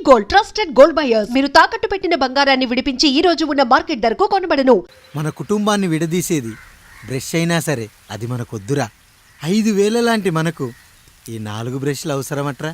Gold, trusted gold buyers. మీరు తాకట్టు పెట్టిన బంగారాన్ని విడిపించి ఈ రోజు ఉన్న మార్కెట్ ధరకు కొనబడను. మన కుటుంబాన్ని విడదీసేది బ్రష్ అయినా సరే అది మనకొద్దురా. 5,000 లాంటి మనకు ఈ 4 బ్రష్లు అవసరమట్రా.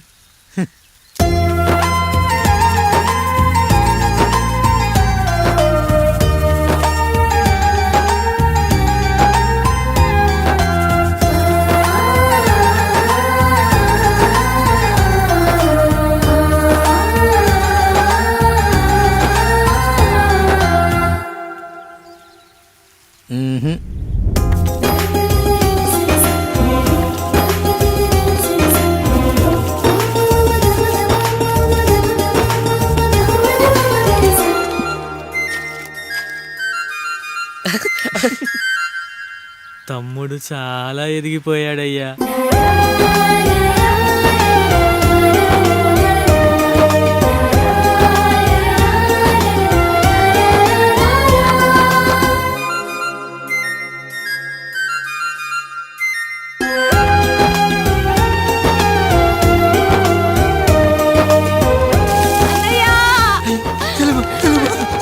తమ్ముడు చాలా ఎదిగిపోయాడయ్యా.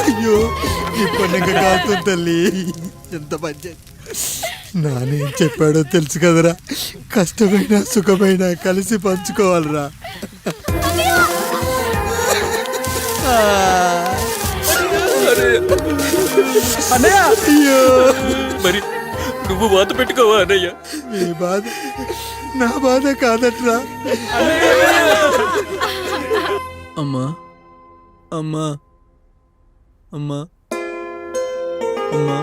అయ్యో ఈ పండుగ కాదు తల్లి, ఎంత మంచి. నానేం చెప్పాడో తెలుసు కదరా, కష్టమైన సుఖమైన కలిసి పంచుకోవాలరా. అయ్యో మరి నువ్వు బాధ పెట్టుకోవా అన్నయ్య? నీ బాధ నా బాధ కాదట్రా. అమ్మా అమ్మా అమ్మా అమ్మా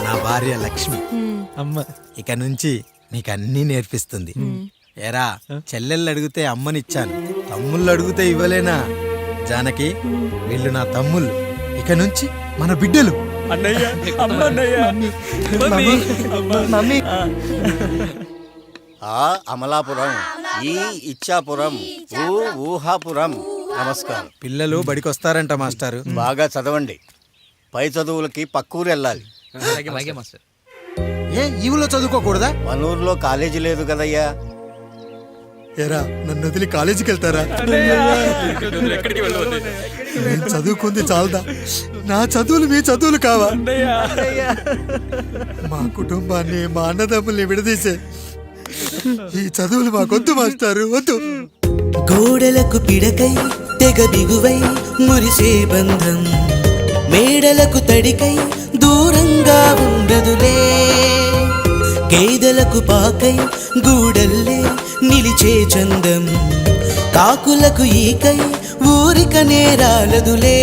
నా భార్య లక్ష్మి అమ్మ ఇక నుంచి నీకు అన్నీ నేర్పిస్తుంది. ఏరా, చెల్లెళ్ళు అడిగితే అమ్మనిచ్చాను, తమ్ముళ్ళు అడిగితే ఇవ్వలేనా? జానకి, వీళ్ళు నా తమ్ముళ్ళు, ఇక నుంచి మన బిడ్డలు. అన్నయ్య అమ్మ అన్నయ్య మమ్మీ ఆ అమలాపురం, ఈ ఇచ్చాపురం, ఊహాపురం. నమస్కారం. పిల్లలు బడికొస్తారంట మాస్టారు. బాగా చదవండి, పై చదువులకి పక్కూరు వెళ్ళాలి. ఏ ఈ ఊళ్ళో చదువుకోకూడదా? మన ఊర్లో కాలేజీ లేదు కదయ్యా. ఏరా, నన్ను వదిలి కాలేజీకి వెళ్తారా? నేను చదువుకుంది చాలదా? నా చదువులు మీ చదువులు కావా? మా కుటుంబాన్ని, మా అన్నదమ్ముల్ని విడదీసే ఈ చదువులు మాకొద్దు మాస్టారు, వద్దు. గోడలకు పిడకై తెగ దిగువై మురిసే బంధం, మేడలకు తడికై దూరంగా ఉండదులే. గేదెలకు పాకై గూడల్లే నిలిచే చందం, కాకులకు ఈకై ఊరిక నేరాలదులే.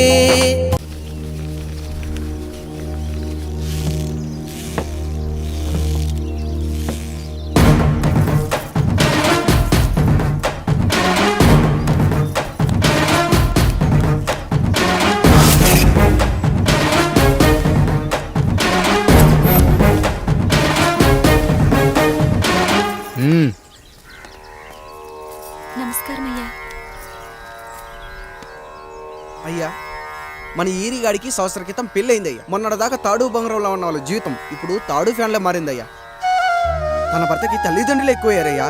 అయ్యా, మన ఈరిగాడికి సంవత్సరం క్రితం పెళ్ళయిందయ్యా. మొన్నటిదాకా తాడు బంగారంలో ఉన్న వాళ్ళ జీవితం ఇప్పుడు తాడు ఫ్యాన్లో మారిందయ్యా. తన భర్తకి తల్లిదండ్రులు ఎక్కువయ్యారయ్యా.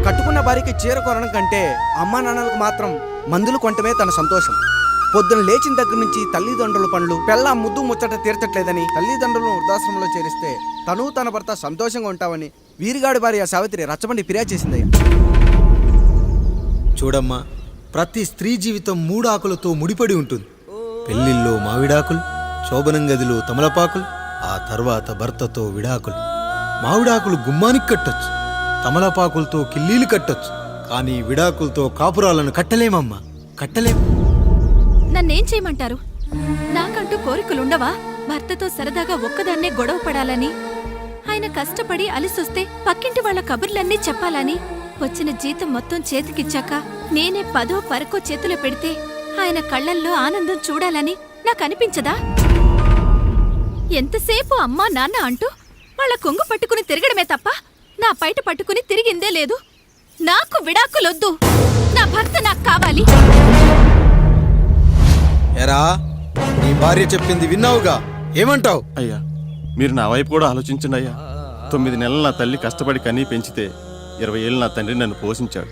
కట్టుకున్న భార్యకి చీర కొనడం కంటే అమ్మా నాన్నలకు మాత్రం మందులు కొనటమే తన సంతోషం. పొద్దున లేచిన దగ్గర నుంచి తల్లిదండ్రుల పనులు, పెళ్ళ ముద్దు ముచ్చట తీర్చట్లేదని తల్లిదండ్రులను వృద్ధాశ్రమంలో చేరిస్తే తను తన భర్త సంతోషంగా ఉంటామని వీరిగాడి భార్య సావిత్రి రచ్చబండి ఫిర్యాదు చేసిందయ్యా. చూడమ్మా, ప్రతి స్త్రీ జీవితం 3 ఆకులతో ముడిపడి ఉంటుంది. పెళ్లిల్లో మావిడాకులు, శోభనం గదిలో తమలపాకులు, ఆ తర్వాత భర్తతో విడాకులు. మావిడాకులు గుమ్మానికి కట్టొచ్చు, తమలపాకులతో కిల్లీలు కట్టొచ్చు, కానీ విడాకులతో కాపురాలను కట్టలేమమ్మా, కట్టలేం. నన్నేం చేయమంటారు? నాకంటూ కోరికలుండవా? భర్తతో సరదాగా ఒక్కదాన్నే గొడవ పడాలని, ఆయన కష్టపడి అలిసొస్తే పక్కింటి వాళ్ళ కబుర్లన్నీ చెప్పాలని, వచ్చిన జీతం మొత్తం చేతికిచ్చాక నేనే 10వ 12వ చేతిలో పెడితే ఆయన కళ్ళల్లో ఆనందం చూడాలని నాకనిపించదా? ఎంతసేపు అమ్మా నాన్న అంటూ వాళ్ళ కొంగు పట్టుకుని తిరగడమే తప్ప నా పైట పట్టుకుని తిరిగిందే లేదు. నాకు విడాకులొద్దు. నా భర్త ఎరా నీ భార్య చెప్పింది విన్నావుగా, ఏమంటావు? అయ్యా మీరు నా వైపు కూడా ఆలోచించండి అయ్యా. 9 నెలలు నా తల్లి కష్టపడి కనీ పెంచితే 20 ఏళ్ళు నా తండ్రి నన్ను పోషించాడు.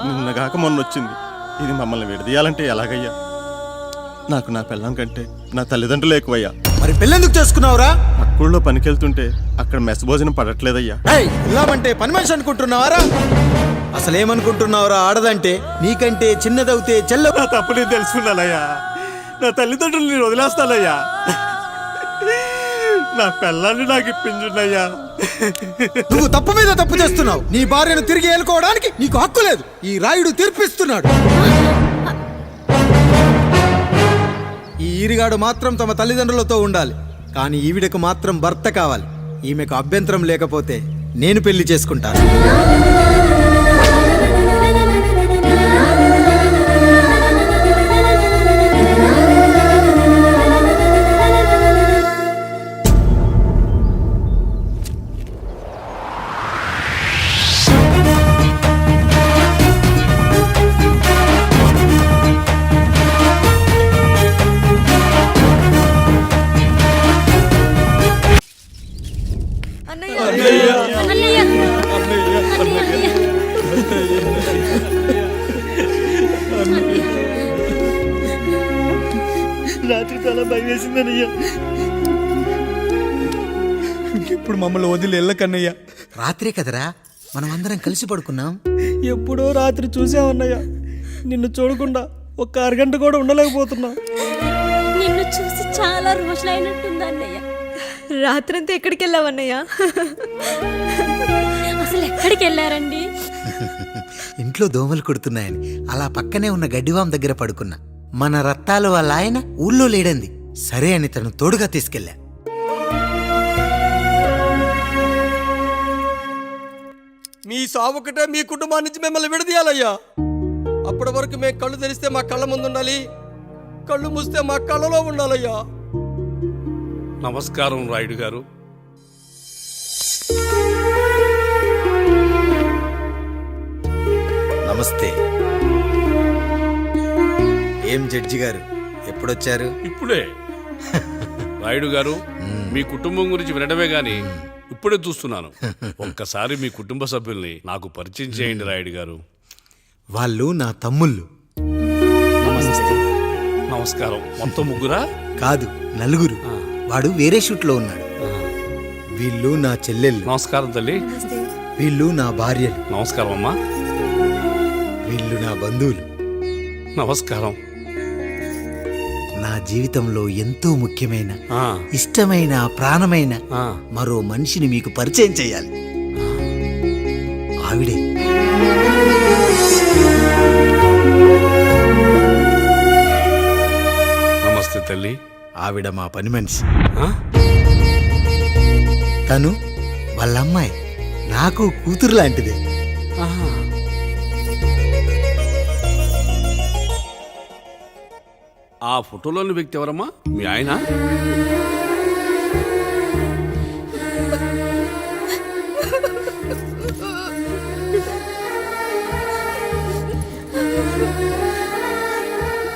నిన్నగాక మొన్న వచ్చింది. ఇది మమ్మల్ని విడదీయాలంటే ఎలాగయ్యా? నాకు నా పిల్లం కంటే నా తల్లిదండ్రులు ఎక్కువయ్యా. మరి పెళ్ళెందుకు చేసుకున్నావురా? అక్కుల్లో పనికెళ్తుంటే అక్కడ మెస్ భోజనం పడట్లేదయ్యా. వెళ్ళామంటే పని మనిషి అనుకుంటున్నావారా? అసలేమనుకుంటున్నావురా? ఆడదంటే నీకంటే చిన్నదవుతే చెల్ల. నా తప్పు నేను తెలుసుకున్నానయ్యా. నా తల్లిదండ్రులు నేను వదిలేస్తానయ్యా. నా పిల్లాన్ని నాకు ఇప్పించున్నాయ్యా. నువ్వు తప్పు మీద తప్పు చేస్తున్నావు. నీ భార్యను తిరిగి ఏలుకోవడానికి నీకు హక్కు లేదు. ఈ రాయుడు తీర్పిస్తున్నాడు. ఈ ఈరిగాడు మాత్రం తమ తల్లిదండ్రులతో ఉండాలి, కానీ ఈవిడకు మాత్రం భర్త కావాలి. ఈమెకు అభ్యంతరం లేకపోతే నేను పెళ్లి చేసుకుంటాను. రాత్రి చాలా భయం వేసిందనయ్యా. ఇప్పుడు మమ్మల్ని వదిలి వెళ్ళకన్నయ్యా. రాత్రే కదరా మనం అందరం కలిసి పడుకున్నాం. ఎప్పుడో రాత్రి చూసామన్నయ్యా. నిన్ను చూడకుండా ఒక్క అరగంట కూడా ఉండలేకపోతున్నా. నిన్ను చూసి చాలా రోజులైనట్టుంది అన్నయ్య. రాత్రంతా ఎక్కడికి వెళ్ళావన్నయ్యా? అసలు ఎక్కడికి వెళ్ళారండి? ఇంట్లో దోమలు కుడుతున్నాయని అలా పక్కనే ఉన్న గడ్డివాం దగ్గర పడుకున్నా. మన రత్తాలు వాళ్ళ ఆయన ఊళ్ళో లేడంది. సరే అని తను తోడుగా తీసుకెళ్ళా. మీ సావుకటే మీ కుటుంబాన్ని నుంచి మిమ్మల్ని విడదీయాలయ్యా. అప్పటి వరకు మేము కళ్ళు తెరిస్తే మా కళ్ళ ముందు ఉండాలి, కళ్ళు మూస్తే మా కళ్ళలో ఉండాలయ్యా. నమస్కారం రాయుడు గారు. నమస్తే. ఏం జడ్జి గారు ఎప్పుడొచ్చారు? ఇప్పుడే. రాయుడు గారు, మీ కుటుంబం గురించి వినడమే గాని ఇప్పుడే చూస్తున్నాను. ఒక్కసారి మీ కుటుంబ సభ్యుల్ని నాకు పరిచయం చేయండి రాయుడు గారు. వాళ్ళు నా తమ్ముళ్ళు. నమస్కారం. మొత్తం ముగ్గురా? కాదు, నలుగురు. వాడు వేరే షూట్లో ఉన్నాడు. వీళ్ళు నా చెల్లెళ్ళు. నమస్కారం తల్లి. వీళ్ళు నా భార్యలు. నమస్కారం అమ్మా. వీళ్ళు నా బంధువులు. నమస్కారం. నా జీవితంలో ఎంతో ముఖ్యమైన, ఇష్టమైన, ప్రాణమైన మరో మనిషిని మీకు పరిచయం చేయాలి. ఆవిడే. నమస్తే తల్లి. ఆవిడ మా పని మనిషి. తను వాళ్ళ అమ్మాయి. నాకు కూతురు లాంటిదే. ఆ ఫోటోలోని వ్యక్తి ఎవరమ్మా? మీ ఆయన?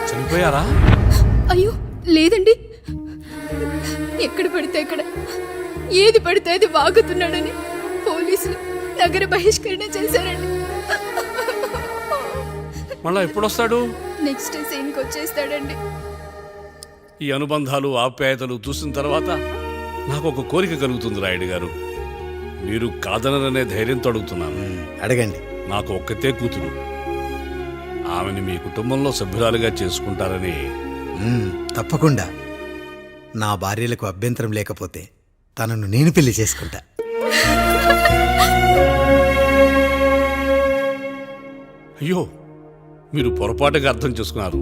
చనిపోయారా? అయ్యో లేదండి. ఎక్కడ పడితే అక్కడ, ఏది పడితే అది వాగుతున్నాడని పోలీసులు నగర బహిష్కరణ చేశారండి. మళ్ళా ఎప్పుడొస్తాడు? నెక్స్ట్ సీన్కి వచ్చేస్తాడండి. ఈ అనుబంధాలు, ఆప్యాయతలు చూసిన తర్వాత నాకు ఒక కోరిక కలుగుతుంది రాయుడు గారు. మీరు కాదనరనే ధైర్యంతో అడుగుతున్నాను. అడగండి. నాకు ఒక్కతే కూతురు. ఆమెని మీ కుటుంబంలో సభ్యురాలుగా చేసుకుంటారని. తప్పకుండా. నా భార్యలకు అభ్యంతరం లేకపోతే తనను నేను పెళ్లి చేసుకుంటా. అయ్యో, మీరు పొరపాటుగా అర్థం చేసుకున్నారు.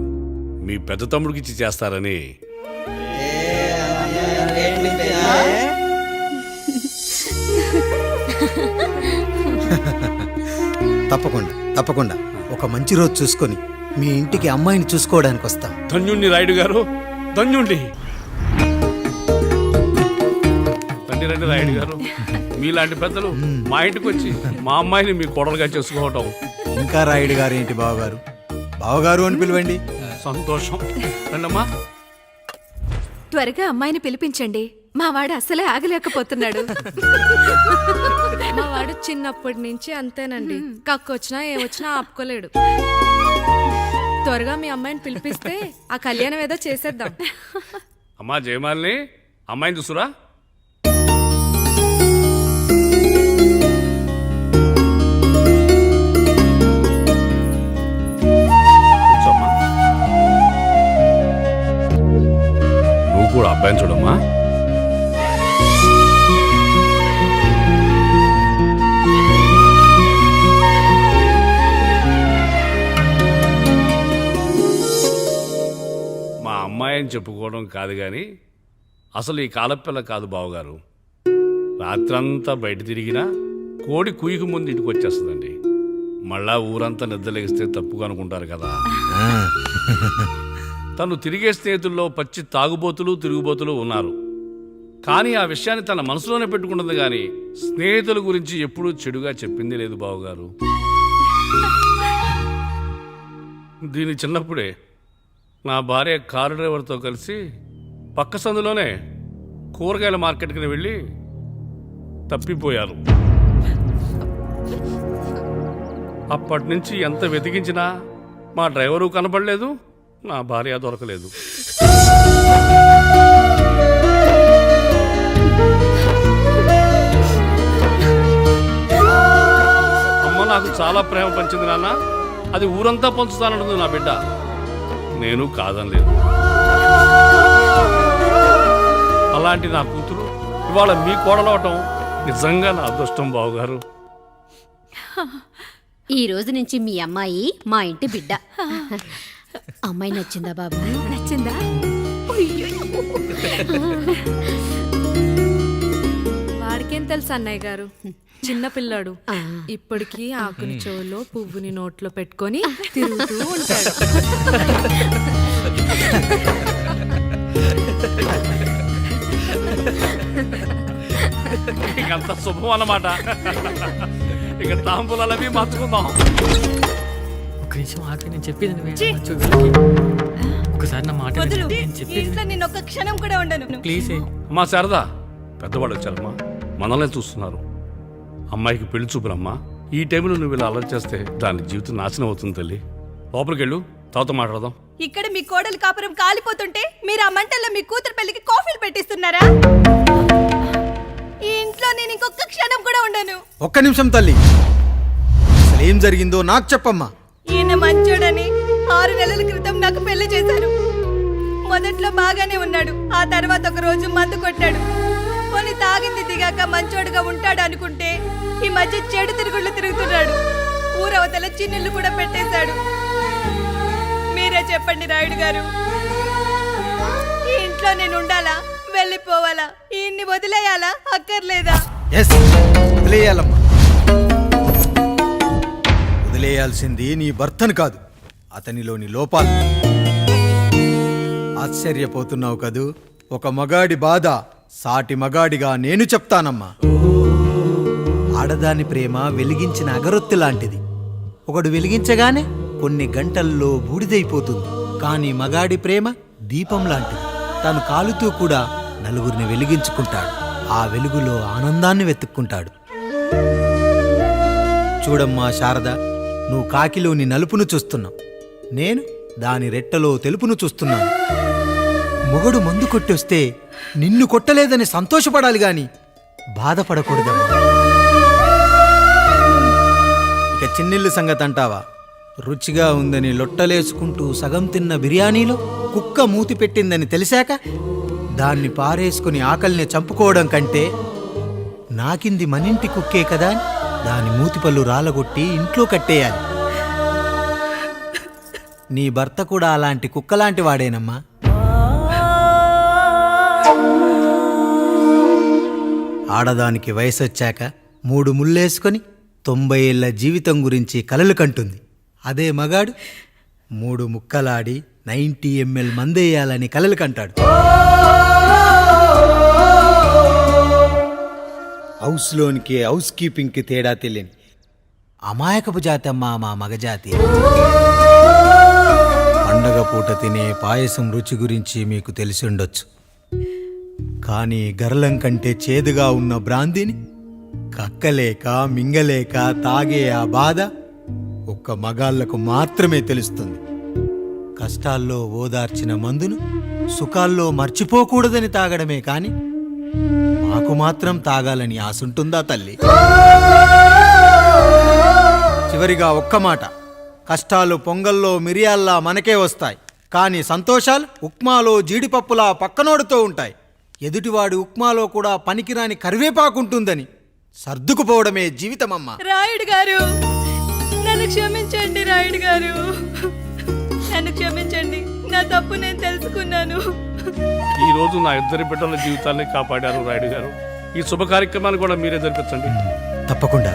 మీ పెద్ద తమ్ముడికి ఇచ్చి చేస్తారని. తప్పకుండా తప్పకుండా ఒక మంచి రోజు చూసుకొని మీ ఇంటికి అమ్మాయిని చూసుకోవడానికి వస్తాం. ధన్యుణ్ణి రాయుడు గారు, ధన్యుణ్ణి. రండి రండి రాయుడు గారు. మీలాంటి పెద్దలు మా ఇంటికి వచ్చి మా అమ్మాయిని మీ కోడలుగా చేసుకోవటం. ఇంకా రాయుడు గారు ఏంటి బావగారు? బావగారు అని పిలవండి. సంతోషం. రండమ్మా. త్వరగా అమ్మాయిని పిలిపించండి. మా వాడు అసలే ఆగలేకపోతున్నాడు. మా వాడు చిన్నప్పటి నుంచి అంతేనండి. కక్కొచ్చినా ఏమొచ్చినా ఆపుకోలేడు. త్వరగా మీ అమ్మాయిని పిలిపిస్తే ఆ కళ్యాణం ఏదో చేసేద్దాం. అమ్మా జయమాలిని, అమ్మాయిని చూసురా. కూర్చోమ్మా. నువ్వు కూడా అబ్బాయిని చూడమ్మా. మా అమ్మాయి అని చెప్పుకోవడం కాదు కానీ అసలు ఈ కాలపిల్ల కాదు బావగారు. రాత్రంతా బయట తిరిగినా కోడి కుయ్యకు ముందు ఇంటికి వచ్చేస్తుందండి. మళ్ళా ఊరంతా నిద్రలేగిస్తే తప్పుగా అనుకుంటారు కదా. తను తిరిగే స్నేహితుల్లో పచ్చి తాగుబోతులు తిరుగుబోతులు ఉన్నారు. కానీ ఆ విషయాన్ని తన మనసులోనే పెట్టుకుంటుంది కానీ స్నేహితుల గురించి ఎప్పుడూ చెడుగా చెప్పింది లేదు బావగారు. దీని చిన్నప్పుడే నా భార్య కారు డ్రైవర్తో కలిసి పక్క సందులోనే కూరగాయల మార్కెట్కి వెళ్ళి తప్పిపోయారు. అప్పటి నుంచి ఎంత వెతికించినా మా డ్రైవరు కనపడలేదు, నా భార్య దొరకలేదు. అమ్మ నాకు చాలా ప్రేమ పంచింది నాన్న. అది ఊరంతా పంచుతానంటుంది నా బిడ్డ. నేను కాదనలేదు. అలాంటి నా కూతురు ఇవాళ మీ కోడలవటం నిజంగా నా అదృష్టం బావగారు. ఈ రోజు నుంచి మీ అమ్మాయి మా ఇంటి బిడ్డ. అమ్మాయి నచ్చిందా బాబు? నచ్చిందా? వాడికేం తెలుసు అన్నయ్య గారు, చిన్న పిల్లాడు. ఇప్పటికీ ఆకుని చెవులో పువ్వుని నోట్లో పెట్టుకొని తిరుగుతూ ఉంటాడు. ఇకంత శుభం అన్నమాట. ఇక తాంబూలవి మార్చుకుందాం. ఒక నిమిషం ఆగి, నేను చెప్పేది ఒకసారి నా మాట ఇంట్లో నేను ఒక్క క్షణం కూడా ఉండను. ప్లీజ్. అమ్మా శారదా, పెద్దవాళ్ళు వచ్చారమ్మా, మనల్ని చూస్తున్నారు. అమ్మాయికి పెళ్లి చూపురమ్మా. ఈ టైంలో నువ్వు ఇలా అలర్ట్ చేస్తే దాని జీవితం నాశనం అవుతుంది తల్లి. లోపలికి వెళ్ళు, తాత మాట్లాడదాం. ఇక్కడ మీ కోడలి కాపురం కాలిపోతుంటే మీరు ఆ మంటల్లో మీ కూతురు పెళ్లికి కాఫీలు పెట్టిస్తున్నారా? ఈ ఇంట్లో నేను ఇంకొక క్షణం కూడా ఉండను. ఒక్క నిమిషం తల్లి, అసలు ఏం జరిగిందో నాకు చెప్పమ్మా. ఈయన మంచోడని 6 నెలల క్రితం నాకు పెళ్లి చేశారు. మొదట్లో బాగానే ఉన్నాడు. ఆ తర్వాత ఒక రోజు మందు కొట్టాడు. కొన్ని తాగింది దిగాక మంచోడుగా ఉంటాడు అనుకుంటే ఈ మధ్య చెడు తిరుగుళ్ళు తిరుగుతున్నాడు. ఊరవతల చిన్నులు కూడా పెట్టేశాడు. మీరే చెప్పండి రాయుడు గారు, ఈ ఇంట్లో నేను ఉండాలా, వెళ్ళిపోవాలా, ఈయన్ని వదిలేయాలా, అక్కర్లేదా? ఎస్, వదిలేయాలమ్మా. వదిలేయాల్సింది నీ భర్తను కాదు, అతనిలోని లోపాలు. ఆశ్చర్యపోతున్నావు కదూ? ఒక మగాడి బాధ సాటి మగాడిగా నేను చెప్తానమ్మా. ఆడదాని ప్రేమ వెలిగించిన అగరొత్తి లాంటిది. ఒకడు వెలిగించగానే కొన్ని గంటల్లో బూడిదైపోతుంది. కానీ మగాడి ప్రేమ దీపం లాంటిది. తను కాలుతూ కూడా నలుగురిని వెలిగించుకుంటాడు. ఆ వెలుగులో ఆనందాన్ని వెతుక్కుంటాడు. చూడమ్మా శారద, నువ్వు కాకిలోని నలుపును చూస్తున్నావు, నేను దాని రెట్టలో తెలుపును చూస్తున్నాను. మొగడు మందు కొట్టొస్తే నిన్ను కొట్టలేదని సంతోషపడాలి గాని బాధపడకూడదమ్మా. ఇక చిన్నిల్లు సంగతి అంటావా? రుచిగా ఉందని లొట్టలేసుకుంటూ సగం తిన్న బిర్యానీలో కుక్క మూతి పెట్టిందని తెలిసాక దాన్ని పారేసుకుని ఆకలిని చంపుకోవడం కంటే నాకింది మనింటి కుక్కే కదా అని దాని మూతిపళ్ళు రాలగొట్టి ఇంట్లో కట్టేయాలి. నీ భర్త కూడా అలాంటి కుక్కలాంటి వాడేనమ్మా. ఆడదానికి వయసొచ్చాక 3 ముళ్ళేసుకొని 90 ఏళ్ల జీవితం గురించి కలలు కంటుంది. అదే మగాడు 3 ముక్కలాడి 90 ml మందేయాలని కలలు కంటాడు. హౌస్లోనికి హౌస్ కీపింగ్కి తేడా తెలియని అమాయకపు జాతమ్మా మా మగజాతి. పండగ పూట తినే పాయసం రుచి గురించి మీకు తెలిసి ఉండొచ్చు. కానీ గరళం కంటే చేదుగా ఉన్న బ్రాందీని కక్కలేక మింగలేక తాగే ఆ బాధ ఒక్క మగాళ్లకు మాత్రమే తెలుస్తుంది. కష్టాల్లో ఓదార్చిన మందును సుఖాల్లో మర్చిపోకూడదని తాగడమే కాని మాకు మాత్రం తాగాలని ఆశుంటుందా తల్లి? చివరిగా ఒక్క మాట, కష్టాలు పొంగల్లో మిరియాల్లా మనకే వస్తాయి, కానీ సంతోషాలు ఉప్మాలో జీడిపప్పులా పక్కనోడుతూ ఉంటాయి. ఎదుటివాడి ఉప్మాలో కూడా పనికిరాని కరివేపాకుంటుందని సర్దుకుపోవడమే జీవితమమ్మా. రాయుడు గారు, నన్ను క్షమించండి. రాయుడు గారు, నన్ను క్షమించండి. నా తప్పు నేను తెలుసుకున్నాను. ఈ రోజు నా ఇద్దరి బిడ్డల జీవితాన్ని కాపాడారు రాయుడు గారు. ఈ శుభ కార్యక్రమాన్ని కూడా మీరే జరిపించండి. తప్పకుండా.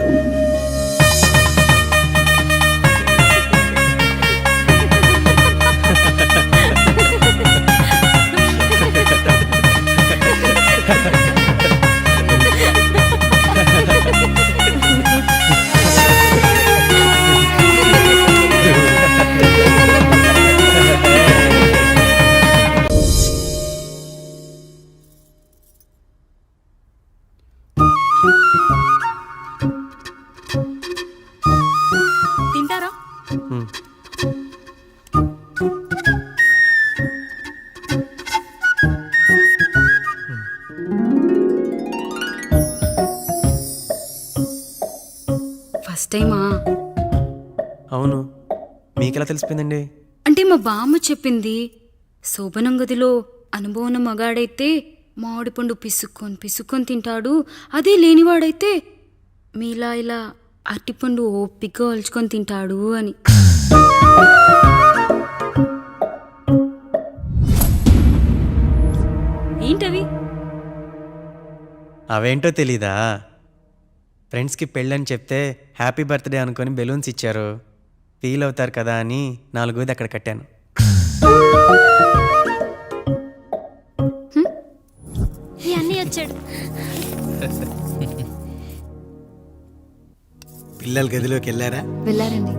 తింటారా? ఫస్ట్ టైమా? అవును, మీకెలా తెలిసిపోయిందండి? అంటే మా బామ్మ చెప్పింది. శోభనం గదిలో అనుభవం మగాడైతే మామిడి పండు పిసుక్కొని తింటాడు, అదే లేనివాడైతే మీలా ఇలా అరటిపండు ఓపిగ్గా ఒలుచుకొని తింటాడు అని. ఏంటవి? అవేంటో తెలీదా? ఫ్రెండ్స్కి పెళ్ళని చెప్తే హ్యాపీ బర్త్డే అనుకొని బెలూన్స్ ఇచ్చారు. ఫీల్ అవుతారు కదా అని 4 అక్కడ కట్టాను. ఈ అన్నీ వచ్చాడు. పిల్లల గదిలోకి వెళ్ళారా? వెళ్ళారండి.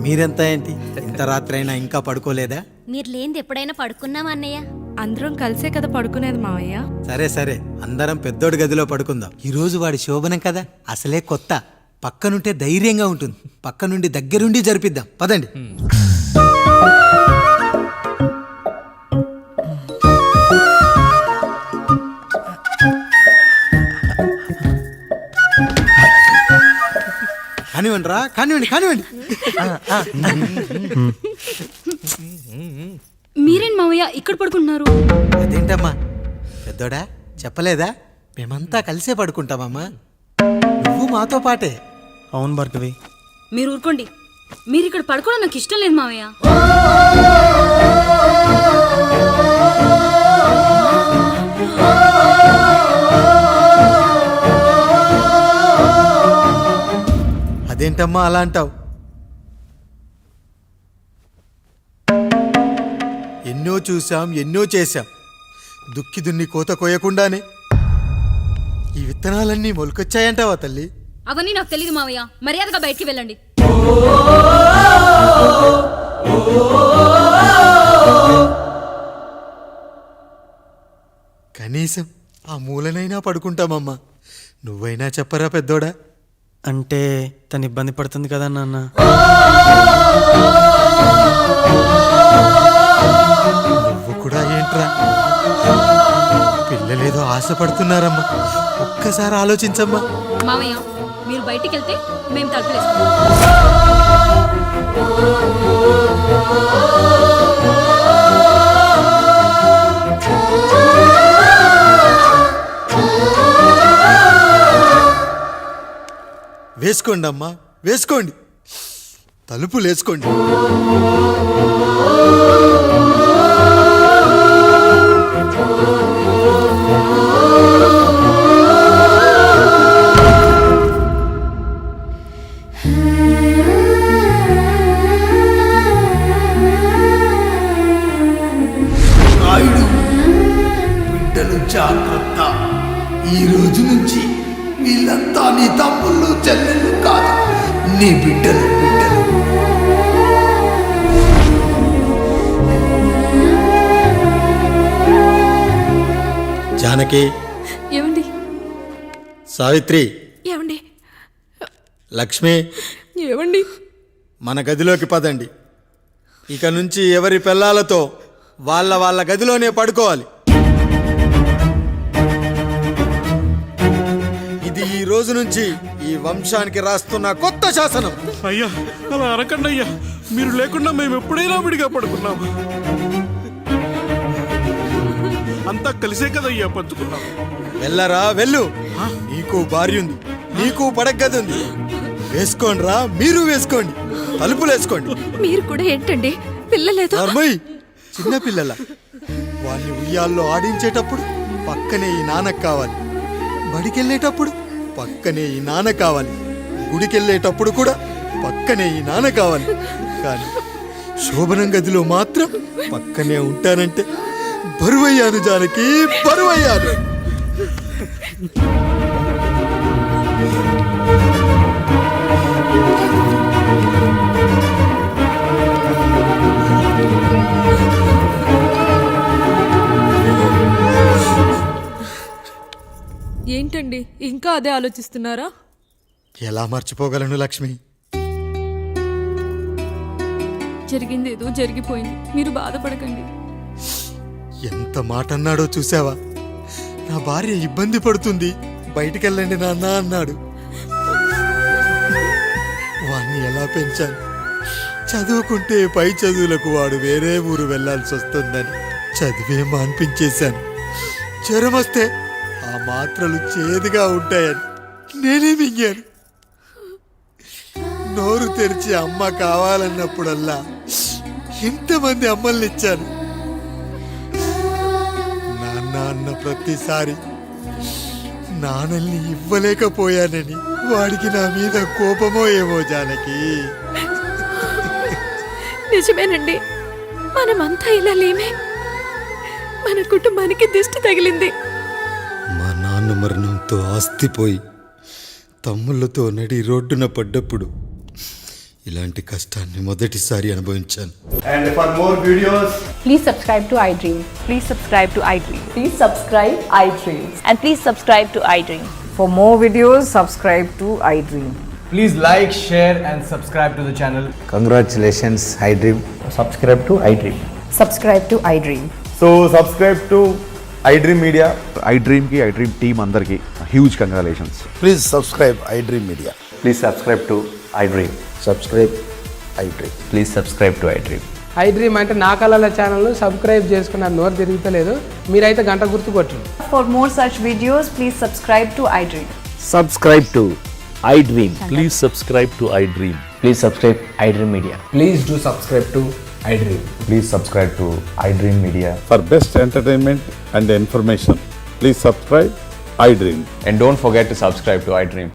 మీరెంత ఏంటి ఇంత రాత్రి అయినా ఇంకా పడుకోలేదా? మీరు లేనిది ఎప్పుడైనా పడుకున్నామా అన్నయ్య? అందరం కలిసే కదా పడుకునేది మావయ్య. సరే సరే, అందరం పెద్దోడి గదిలో పడుకుందాం. ఈ రోజు వాడి శోభనం కదా, అసలే కొత్త. పక్కనుంటే ధైర్యంగా ఉంటుంది. పక్క నుండి దగ్గరుండి జరిపిద్దాం, పదండి. కానివ్వండి రా, కానివ్వండి. మీరేం మావయ్య ఇక్కడ పడుకుంటున్నారు? అదేంటమ్మా పెద్దోడా, చెప్పలేదా? మేమంతా కలిసే పడుకుంటామమ్మా. నువ్వు మాతో పాటే. అవును భార్గవి. మీరు ఊరుకోండి. మీరు ఇక్కడ పడుకోవడం నాకు ఇష్టం లేదు మావయ్య. అదేంటమ్మా అలా అంటావు? ఎన్నో చూసాం, ఎన్నో చేశాం. దుక్కి దున్ని కోత కోయకుండానే ఈ విత్తనాలన్నీ మొలకొచ్చాయంటావా తల్లి? అవన్నీ నాకు తెలియదు మావయ్య. మర్యాదగా బయటికి వెళ్ళండి. కనీసం ఆ మూలనైనా పడుకుంటామమ్మా. నువ్వైనా చెప్పరా పెద్దోడా? అంటే తను ఇబ్బంది పడుతుంది కదా నాన్న. నువ్వు కూడా ఏంట్రా, పిల్లలేదో ఆశపడుతున్నారమ్మా. ఒక్కసారి ఆలోచించమ్మా. మావయ్య, మీరు బయటికి వెళ్తే మేము తలుపులేస్తాం. వేసుకోండి అమ్మా, వేసుకోండి. తలుపులు వేసుకోండి. బిడ్డలు జాగ్రత్త. ఈ రోజు నుంచి వీళ్ళంతా నీ తమ్ముళ్ళు చెల్లెళ్ళు కాదు, నీ బిడ్డలు. జానకి, ఏమండి సావిత్రి, ఏమండి లక్ష్మి, ఏమండి మన గదిలోకి పదండి. ఇక నుంచి ఎవరి పిల్లలతో వాళ్ళ గదిలోనే పడుకోవాలి. ఇది ఈ రోజు నుంచి ఈ వంశానికి రాస్తున్న కొత్త శాసనం. అయ్యా అలా అనకండి అయ్యా, మీరు లేకుండా మేము ఎప్పుడైనా విడిగా పడుకున్నాం. అంతా కలిసే కదయ్యా పంచుకున్నాం. వెళ్ళరా వెళ్ళు. నీకు భార్య ఉంది, నీకు పడగది ఉంది. వేసుకోండి రా, మీరు వేసుకోండి, తలుపులు వేసుకోండి. మీరు కూడా ఏంటండి పిల్లలేదు? నర్మయ్, చిన్న పిల్లల వాళ్ళని ఉయ్యాల్లో ఆడించేటప్పుడు పక్కనే ఈ నాన్న కావాలి. బడికెళ్ళేటప్పుడు పక్కనే ఈ నాన్న కావాలి. గుడికెళ్ళేటప్పుడు కూడా పక్కనే ఈ నాన్న కావాలి. కానీ శోభనం గదిలో మాత్రం పక్కనే ఉంటానంటే బరువయ్యాను జానకి, బరువయ్యాను. ఏంటండి ఇంకా అదే ఆలోచిస్తున్నారా? ఎలా మర్చిపోగలను లక్ష్మి? జరిగింది ఏదో జరిగిపోయింది, మీరు బాధపడకండి. ఎంత మాట అన్నాడో చూసావా? నా భార్య ఇబ్బంది పడుతుంది, బయటికెళ్ళండి నాన్న అన్నాడు. వాణ్ణి ఎలా పెంచాను? చదువుకుంటే పై చదువులకు వాడు వేరే ఊరు వెళ్లాల్సి వస్తుందని చదివే మాన్పించేశాను. జ్వరం వస్తే ఆ మాత్రలు చేదుగా ఉంటాయని నేనే మింగాను. నోరు తెరిచి అమ్మ కావాలన్నప్పుడల్లా ఎంతమంది అమ్మల్ని ఇచ్చాను. నాన్న అన్న ప్రతిసారి నాన్నల్ని ఇవ్వలేకపోయానని వాడికి నా మీద కోపమో ఏమో జానకి. నిజమేనండి, మనమంతా ఇలా లేమే. మన కుటుంబానికి దిష్టి తగిలింది. మా నాన్న మరణంతో ఆస్తిపోయి తమ్ముళ్ళతో నడి రోడ్డున పడ్డప్పుడు ఇలాంటి కష్టాన్ని మొదటిసారి అనుభవించాను. And for more videos, Please subscribe to iDream. Please subscribe to iDream. Please subscribe iDream. And please subscribe to iDream. For more videos, subscribe to iDream. Please like, share and subscribe to the channel. Congratulations iDream. Subscribe to iDream. Subscribe to iDream. so subscribe to iDream Media. iDream की iDream team अंदर की huge congratulations. Please subscribe iDream media. Please subscribe to iDream. Subscribe iDream. Please subscribe to iDream. iDream అంటే నా కళల channel subscribe చేసుకున్న నోరు తిరుగుతలేదు, మీరైతే గంట గుర్తు కొట్టండి. For more such videos, please subscribe to iDream. Subscribe to iDream. Please subscribe to iDream. Please subscribe iDream Media. Please do subscribe to iDream. Please subscribe to iDream Media. For best entertainment and information, please subscribe iDream. And don't forget to subscribe to iDream.